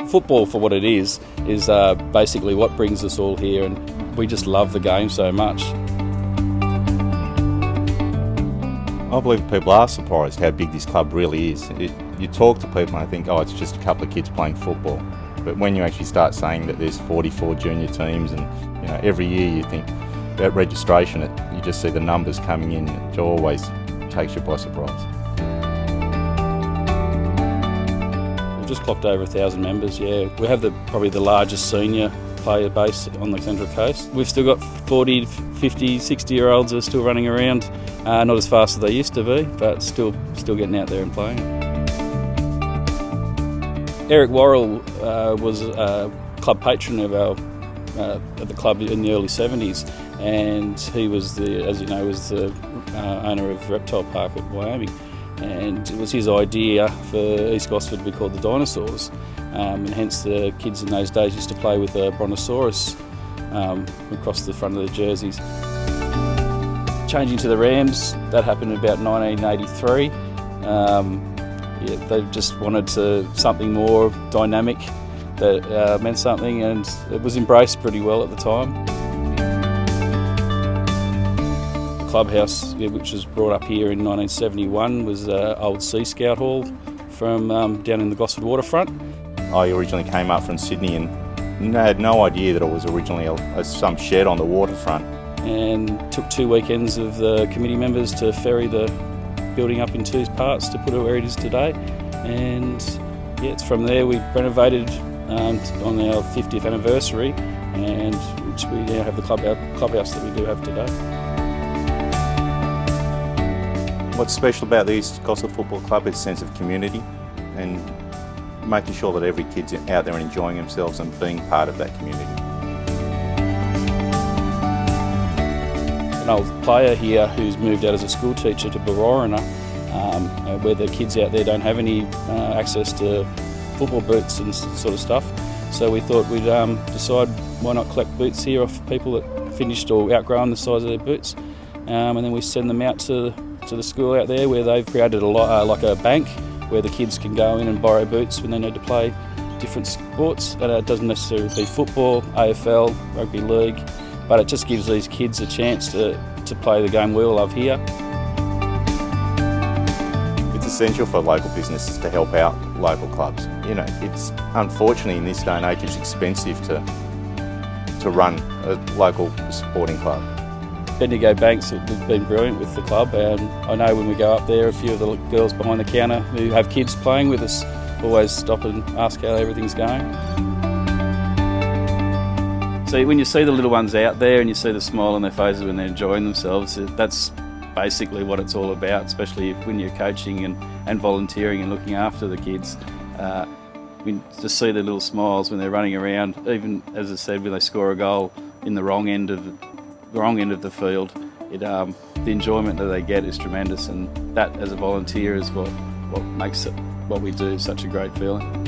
football for what it is basically what brings us all here, and we just love the game so much. I believe people are surprised how big this club really is. You talk to people and I think, oh, it's just a couple of kids playing football. But when you actually start saying that there's 44 junior teams and every year you think about registration, you just see the numbers coming in, it always takes you by surprise. We've just clocked over 1,000 members, yeah. We have probably the largest senior player base on the Central Coast. We've still got 40, 50, 60-year-olds who are still running around, not as fast as they used to be, but still getting out there and playing. Eric Worrell was a club patron of the club in the early 70s, and he was the owner of Reptile Park at Wyoming, and it was his idea for East Gosford to be called the Dinosaurs, and hence the kids in those days used to play with a Brontosaurus across the front of the jerseys. Changing to the Rams, that happened in about 1983. They just wanted something more dynamic that meant something, and it was embraced pretty well at the time. The clubhouse, which was brought up here in 1971, was an old Sea Scout Hall from down in the Gosford waterfront. I originally came up from Sydney and had no idea that it was originally some shed on the waterfront. And took 2 weekends of the committee members to ferry the building up in 2 parts to put it where it is today. And yeah, it's from there we renovated on our 50th anniversary, and which we now have the clubhouse that we do have today. What's special about the East Gosford Football Club is a sense of community and making sure that every kid's out there and enjoying themselves and being part of that community. An old player here who's moved out as a school teacher to Barorina, where the kids out there don't have any access to football boots and sort of stuff. So we thought we'd decide why not collect boots here off people that finished or outgrown the size of their boots, and then we send them out to the school out there where they've created like a bank where the kids can go in and borrow boots when they need to play different sports. And it doesn't necessarily be football, AFL, rugby league, but it just gives these kids a chance to play the game we all love here. It's essential for local businesses to help out local clubs. It's unfortunately in this day and age it's expensive to run a local sporting club. Bendigo Banks have been brilliant with the club, and I know when we go up there, a few of the girls behind the counter who have kids playing with us always stop and ask how everything's going. So when you see the little ones out there and you see the smile on their faces when they're enjoying themselves, that's basically what it's all about, especially when you're coaching and volunteering and looking after the kids. We just see the little smiles when they're running around, even as I said, when they score a goal in the wrong end of the field. The enjoyment that they get is tremendous, and that as a volunteer is what makes it what we do such a great feeling.